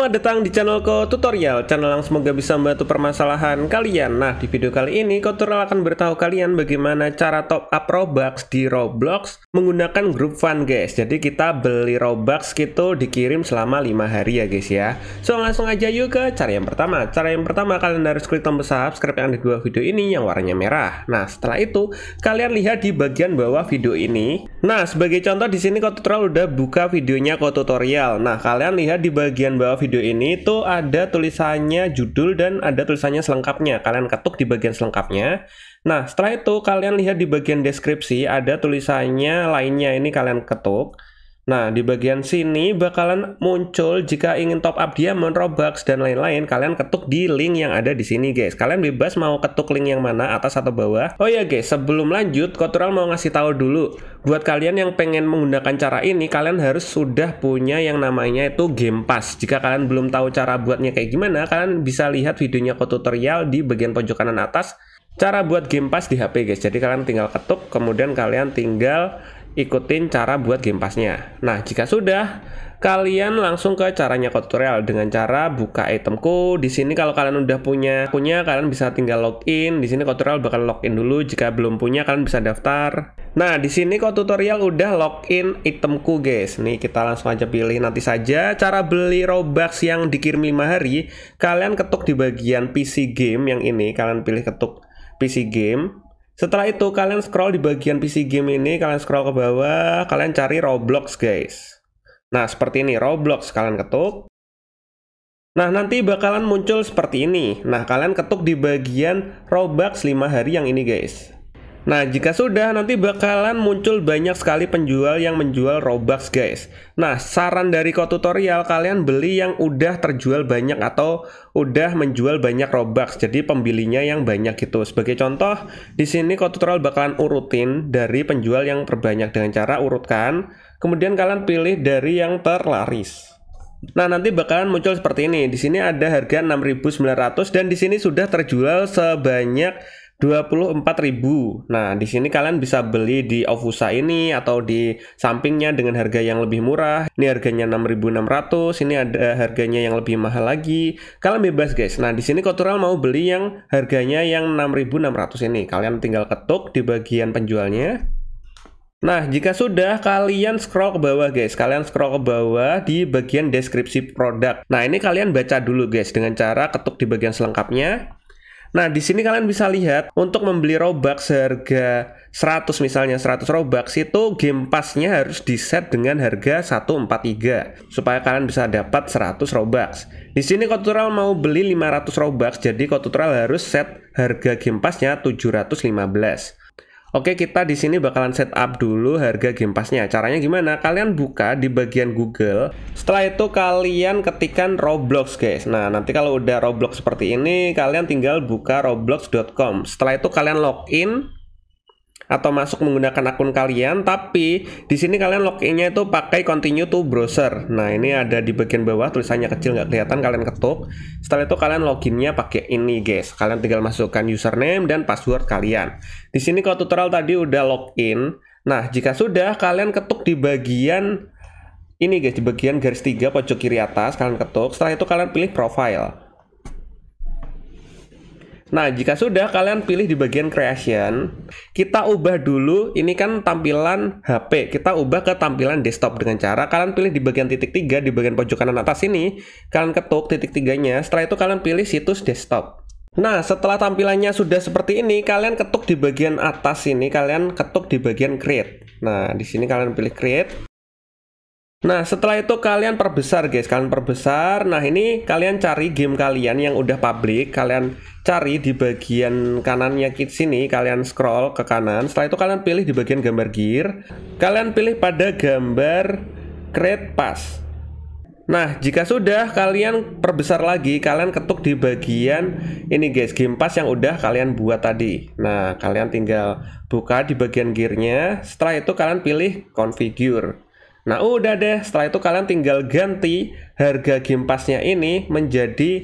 Selamat datang di channelku Tutorial, channel yang semoga bisa membantu permasalahan kalian. Nah, di video kali ini Tutorial akan beritahu kalian bagaimana cara top up Robux di Roblox menggunakan grup fun guys. Jadi kita beli Robux gitu dikirim selama 5 hari ya guys ya. So langsung aja yuk ke cara yang pertama. Cara yang pertama kalian harus klik tombol subscribe yang ada di bawah video ini yang warnanya merah. Nah, setelah itu kalian lihat di bagian bawah video ini. Nah, sebagai contoh di sini Tutorial udah buka videonya Tutorial. Nah, kalian lihat di bagian bawah video ini tuh ada tulisannya judul dan ada tulisannya selengkapnya. Kalian ketuk di bagian selengkapnya. Nah, setelah itu kalian lihat di bagian deskripsi ada tulisannya lainnya, ini kalian ketuk. Nah, di bagian sini bakalan muncul jika ingin top up diamond, Robux dan lain-lain. Kalian ketuk di link yang ada di sini guys. Kalian bebas mau ketuk link yang mana, atas atau bawah. Oh ya guys, sebelum lanjut Tutorial mau ngasih tahu dulu, buat kalian yang pengen menggunakan cara ini, kalian harus sudah punya yang namanya itu Game Pass. Jika kalian belum tahu cara buatnya kayak gimana, kalian bisa lihat videonya Tutorial di bagian pojok kanan atas. Cara buat Game Pass di HP guys. Jadi kalian tinggal ketuk, kemudian kalian tinggal ikutin cara buat Game Pass-nya. Nah, jika sudah, kalian langsung ke caranya Tutorial dengan cara buka itemku. Di sini kalau kalian udah punya, kalian bisa tinggal login. Di sini Tutorial bakal login dulu. Jika belum punya, kalian bisa daftar. Nah, di sini Tutorial udah login itemku guys. Nih, kita langsung aja pilih nanti saja. Cara beli Robux yang dikirim 5 hari, kalian ketuk di bagian PC game yang ini. Kalian pilih ketuk PC game. Setelah itu kalian scroll di bagian PC game ini, kalian scroll ke bawah, kalian cari Roblox guys. Nah, seperti ini Roblox, kalian ketuk. Nah, nanti bakalan muncul seperti ini. Nah, kalian ketuk di bagian Robux 5 hari yang ini guys. Nah, jika sudah, nanti bakalan muncul banyak sekali penjual yang menjual Robux guys. Nah, saran dari Tutorial, kalian beli yang udah terjual banyak atau udah menjual banyak Robux. Jadi pembelinya yang banyak gitu. Sebagai contoh, di sini Tutorial bakalan urutin dari penjual yang terbanyak dengan cara urutkan. Kemudian kalian pilih dari yang terlaris. Nah, nanti bakalan muncul seperti ini. Di sini ada harga 6.900 dan di sini sudah terjual sebanyak 24.000. Nah, di sini kalian bisa beli di Ofusa ini atau di sampingnya dengan harga yang lebih murah. Ini harganya 6.600, ini ada harganya yang lebih mahal lagi. Kalian bebas guys. Nah, di sini Tutorial mau beli yang harganya yang 6.600 ini. Kalian tinggal ketuk di bagian penjualnya. Nah, jika sudah, kalian scroll ke bawah guys. Kalian scroll ke bawah di bagian deskripsi produk. Nah, ini kalian baca dulu guys dengan cara ketuk di bagian selengkapnya. Nah, di sini kalian bisa lihat untuk membeli Robux harga 100 misalnya 100 Robux itu Game Pass-nya harus di-set dengan harga 143 supaya kalian bisa dapat 100 Robux. Di sini Tutorial mau beli 500 Robux, jadi Tutorial harus set harga Game Pass-nya 715. Oke, kita di sini bakalan setup dulu harga Game Pass-nya. Caranya gimana? Kalian buka di bagian Google. Setelah itu kalian ketikkan Roblox, guys. Nah, nanti kalau udah Roblox seperti ini, kalian tinggal buka roblox.com. Setelah itu kalian login atau masuk menggunakan akun kalian, tapi di sini kalian loginnya itu pakai continue to browser. Nah, ini ada di bagian bawah tulisannya kecil nggak kelihatan, kalian ketuk. Setelah itu kalian loginnya pakai ini guys. Kalian tinggal masukkan username dan password kalian. Di sini kalau Tutorial tadi udah login. Nah, jika sudah, kalian ketuk di bagian ini guys, di bagian garis 3 pojok kiri atas, kalian ketuk. Setelah itu kalian pilih profile. Nah, jika sudah, kalian pilih di bagian creation. Kita ubah dulu, ini kan tampilan HP. Kita ubah ke tampilan desktop dengan cara kalian pilih di bagian titik 3 di bagian pojok kanan atas ini. Kalian ketuk titik 3-nya. Setelah itu kalian pilih situs desktop. Nah, setelah tampilannya sudah seperti ini, kalian ketuk di bagian atas ini, kalian ketuk di bagian create. Nah, di sini kalian pilih create. Nah, setelah itu kalian perbesar guys, kalian perbesar. Nah, ini kalian cari game kalian yang udah public, kalian cari di bagian kanannya sini, kalian scroll ke kanan. Setelah itu kalian pilih di bagian gambar gear, kalian pilih pada gambar create pass. Nah, jika sudah, kalian perbesar lagi, kalian ketuk di bagian ini guys, Game Pass yang udah kalian buat tadi. Nah, kalian tinggal buka di bagian gearnya. Setelah itu kalian pilih configure. Nah, udah deh. Setelah itu kalian tinggal ganti harga Game Pass-nya ini menjadi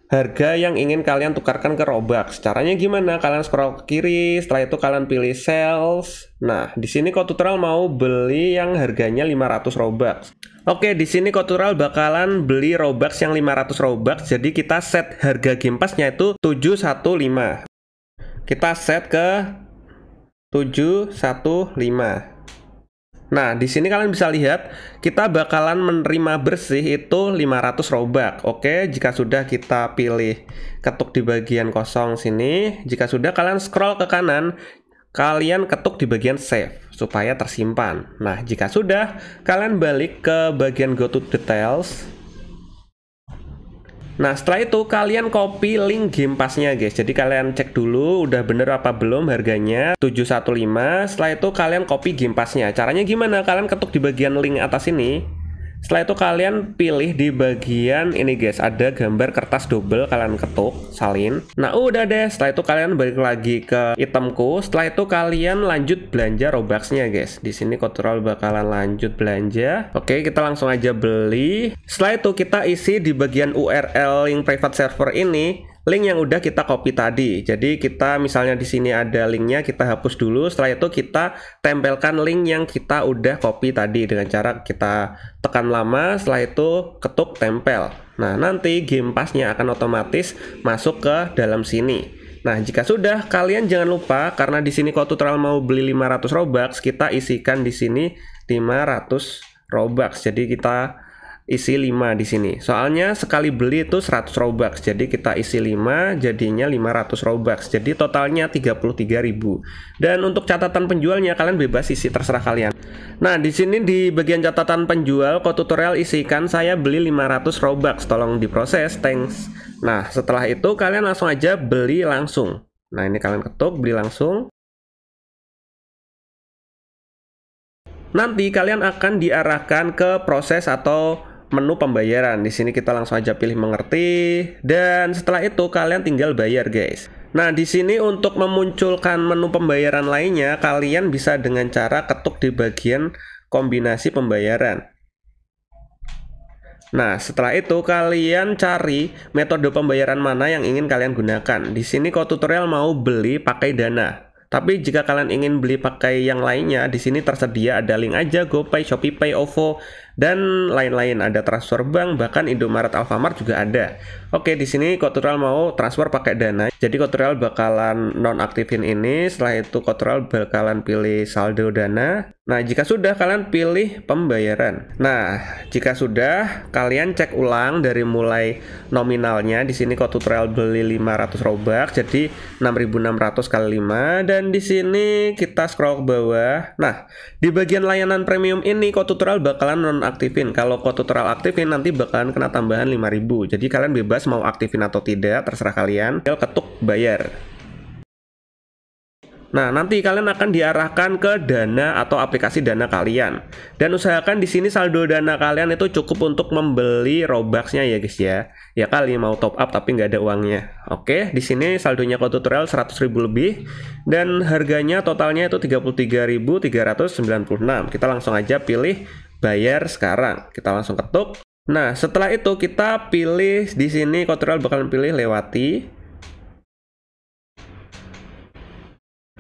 harga yang ingin kalian tukarkan ke Robux. Caranya gimana? Kalian scroll ke kiri, setelah itu kalian pilih sales. Nah, di sini Tutorial mau beli yang harganya 500 Robux. Oke, di sini Kotural bakalan beli Robux yang 500 Robux. Jadi kita set harga Game Pass-nya itu 715. Kita set ke 715. Nah, di sini kalian bisa lihat kita bakalan menerima bersih itu 500 Robux. Oke, jika sudah kita pilih ketuk di bagian kosong sini. Jika sudah kalian scroll ke kanan, kalian ketuk di bagian save supaya tersimpan. Nah, jika sudah kalian balik ke bagian go to details. Nah, setelah itu kalian copy link Game Pass-nya guys. Jadi kalian cek dulu udah bener apa belum harganya 715. Setelah itu kalian copy Game Pass-nya. Caranya gimana? Kalian ketuk di bagian link atas ini. Setelah itu kalian pilih di bagian ini guys, ada gambar kertas double, kalian ketuk, salin. Nah, udah deh. Setelah itu kalian balik lagi ke itemku. Setelah itu kalian lanjut belanja Robux-nya guys. Di sini Kotural bakalan lanjut belanja. Oke, kita langsung aja beli. Setelah itu kita isi di bagian URL link private server ini link yang udah kita copy tadi. Jadi kita misalnya di sini ada linknya, kita hapus dulu. Setelah itu kita tempelkan link yang kita udah copy tadi dengan cara kita tekan lama. Setelah itu ketuk tempel. Nah, nanti Game Pass-nya akan otomatis masuk ke dalam sini. Nah, jika sudah, kalian jangan lupa karena di sini Kotural mau beli 500 Robux, kita isikan di sini 500 Robux. Jadi kita isi 5 di sini. Soalnya sekali beli itu 100 Robux. Jadi kita isi 5 jadinya 500 Robux. Jadi totalnya 33.000. Dan untuk catatan penjualnya kalian bebas isi terserah kalian. Nah, di sini di bagian catatan penjual Kotutorial isikan saya beli 500 Robux. Tolong diproses, thanks. Nah, setelah itu kalian langsung aja beli langsung. Nah, ini kalian ketuk beli langsung. Nanti kalian akan diarahkan ke proses atau menu pembayaran. Di sini kita langsung aja pilih mengerti dan setelah itu kalian tinggal bayar guys. Nah, di sini untuk memunculkan menu pembayaran lainnya kalian bisa dengan cara ketuk di bagian kombinasi pembayaran. Nah, setelah itu kalian cari metode pembayaran mana yang ingin kalian gunakan. Di sini Kotutorial mau beli pakai Dana. Tapi jika kalian ingin beli pakai yang lainnya, di sini tersedia ada link aja, GoPay, ShopeePay, OVO, dan lain-lain. Ada transfer bank, bahkan Indomaret, Alfamart juga ada. Oke, di sini Kotutorial mau transfer pakai Dana. Jadi Kotutorial bakalan nonaktifin ini. Setelah itu Kotutorial bakalan pilih saldo Dana. Nah, jika sudah kalian pilih pembayaran. Nah, jika sudah kalian cek ulang dari mulai nominalnya. Di sini Kotutorial beli 500 Robux, jadi 6.600 kali 5. Dan di sini kita scroll ke bawah. Nah, di bagian layanan premium ini Kotutorial bakalan nonaktifin. Kalau Kotutorial aktifin nanti bakalan kena tambahan 5.000. Jadi kalian bebas mau aktifin atau tidak, terserah kalian. Tinggal ketuk bayar. Nah, nanti kalian akan diarahkan ke Dana atau aplikasi Dana kalian. Dan usahakan di sini saldo Dana kalian itu cukup untuk membeli Robux-nya ya guys ya. Ya kali mau top up tapi nggak ada uangnya. Oke, di sini saldonya Kotutorial 100.000 lebih dan harganya totalnya itu 33.396. Kita langsung aja pilih bayar sekarang. Kita langsung ketuk. Nah, setelah itu kita pilih di sini Kotutorial bakalan pilih lewati.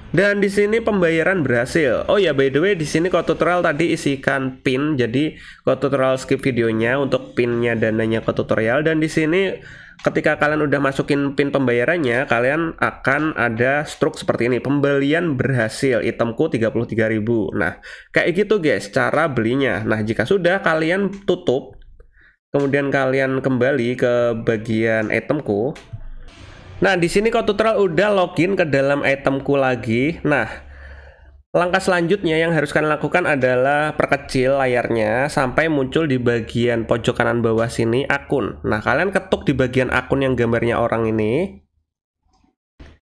Dan di sini pembayaran berhasil. Oh ya, by the way, di sini Kotutorial tadi isikan PIN, jadi Kotutorial skip videonya untuk PIN-nya Dananya Kotutorial. Dan di sini ketika kalian udah masukin PIN pembayarannya, kalian akan ada struk seperti ini, pembelian berhasil, itemku 33.000. Nah, kayak gitu guys cara belinya. Nah, jika sudah kalian tutup, kemudian kalian kembali ke bagian itemku. Nah, di sini Kotutorial udah login ke dalam itemku lagi. Nah, langkah selanjutnya yang harus kalian lakukan adalah perkecil layarnya sampai muncul di bagian pojok kanan bawah sini akun. Nah, kalian ketuk di bagian akun yang gambarnya orang ini.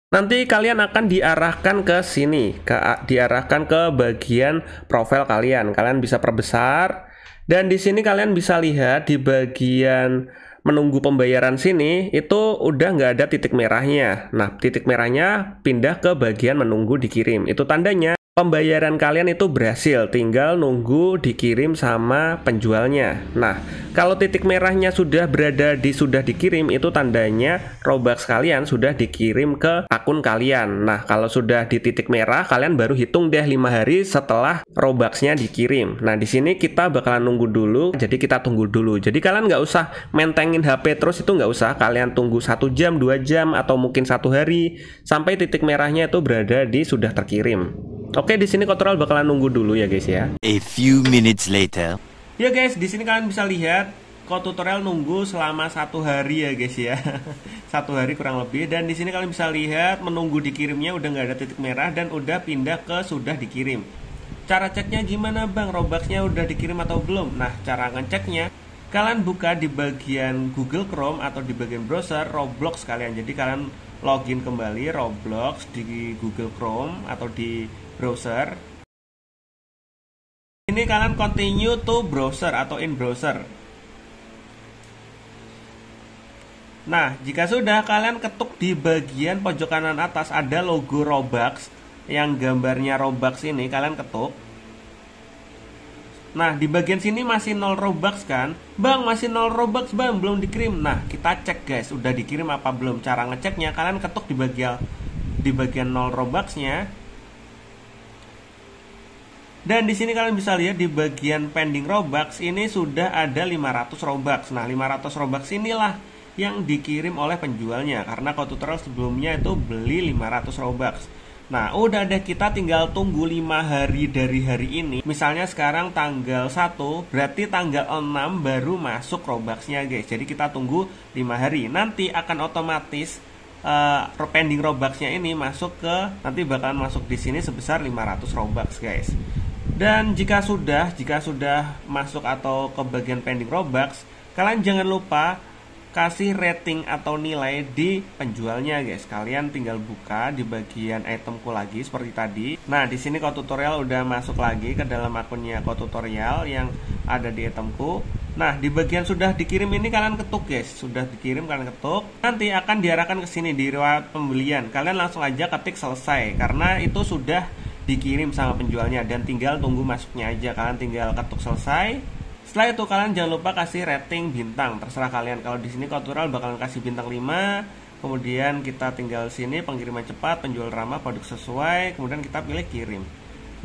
Nanti kalian akan diarahkan ke sini, diarahkan ke bagian profil kalian. Kalian bisa perbesar dan di sini kalian bisa lihat di bagian menunggu pembayaran sini itu udah nggak ada titik merahnya. Nah, titik merahnya pindah ke bagian menunggu dikirim. Itu tandanya pembayaran kalian itu berhasil, tinggal nunggu dikirim sama penjualnya. Nah, kalau titik merahnya sudah berada di sudah dikirim, itu tandanya Robux kalian sudah dikirim ke akun kalian. Nah, kalau sudah di titik merah, kalian baru hitung deh 5 hari setelah Robuxnya dikirim. Nah, di sini kita bakalan nunggu dulu, jadi kita tunggu dulu. Jadi kalian nggak usah mentengin HP terus, itu nggak usah. Kalian tunggu 1 jam, 2 jam, atau mungkin 1 hari sampai titik merahnya itu berada di sudah terkirim. Oke, di sini Kotoral bakalan nunggu dulu ya guys ya. A few minutes later. Ya guys, di sini kalian bisa lihat Kotutorial nunggu selama 1 hari ya guys ya. 1 hari kurang lebih. Dan di sini kalian bisa lihat menunggu dikirimnya udah nggak ada titik merah dan udah pindah ke sudah dikirim. Cara ceknya gimana bang? Robuxnya udah dikirim atau belum? Nah, cara ngeceknya kalian buka di bagian Google Chrome atau di bagian browser Roblox kalian. Jadi kalian login kembali Roblox di Google Chrome atau di browser. Ini kalian continue to browser atau in browser. Nah, jika sudah, kalian ketuk di bagian pojok kanan atas ada logo Robux yang gambarnya Robux ini, kalian ketuk. Nah, di bagian sini masih 0 Robux kan? Bang, masih 0 Robux bang, belum dikirim. Nah, kita cek guys, udah dikirim apa belum. Cara ngeceknya, kalian ketuk di bagian 0 Robuxnya. Dan di sini kalian bisa lihat di bagian pending Robux ini sudah ada 500 Robux. Nah, 500 Robux inilah yang dikirim oleh penjualnya karena Kotutorial sebelumnya itu beli 500 Robux. Nah, udah deh, kita tinggal tunggu 5 hari dari hari ini. Misalnya sekarang tanggal 1, berarti tanggal 6 baru masuk Robuxnya guys. Jadi kita tunggu 5 hari. Nanti akan otomatis pending Robuxnya ini masuk nanti bakalan masuk di sini sebesar 500 Robux guys. Dan jika sudah masuk atau ke bagian pending Robux, kalian jangan lupa kasih rating atau nilai di penjualnya guys. Kalian tinggal buka di bagian itemku lagi seperti tadi. Nah, di sini Kotutorial udah masuk lagi ke dalam akunnya Kotutorial yang ada di itemku. Nah, di bagian sudah dikirim ini kalian ketuk guys. Sudah dikirim kalian ketuk. Nanti akan diarahkan ke sini di riwayat pembelian. Kalian langsung aja ketik selesai karena itu sudah dikirim sama penjualnya dan tinggal tunggu masuknya aja. Kalian tinggal ketuk selesai. Setelah itu kalian jangan lupa kasih rating bintang, terserah kalian. Kalau di sini Kotutorial bakalan kasih bintang 5. Kemudian kita tinggal sini pengiriman cepat, penjual ramah, produk sesuai, kemudian kita pilih kirim.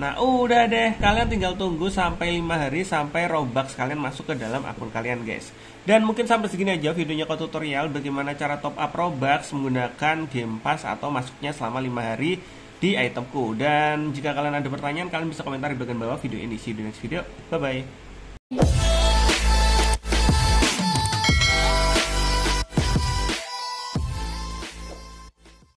Nah, udah deh, kalian tinggal tunggu sampai 5 hari sampai Robux kalian masuk ke dalam akun kalian guys. Dan mungkin sampai segini aja videonya Kotutorial bagaimana cara top up Robux menggunakan Game Pass atau masuknya selama 5 hari di itemku. Dan jika kalian ada pertanyaan, kalian bisa komentar di bagian bawah video ini. See you di next video. Bye bye.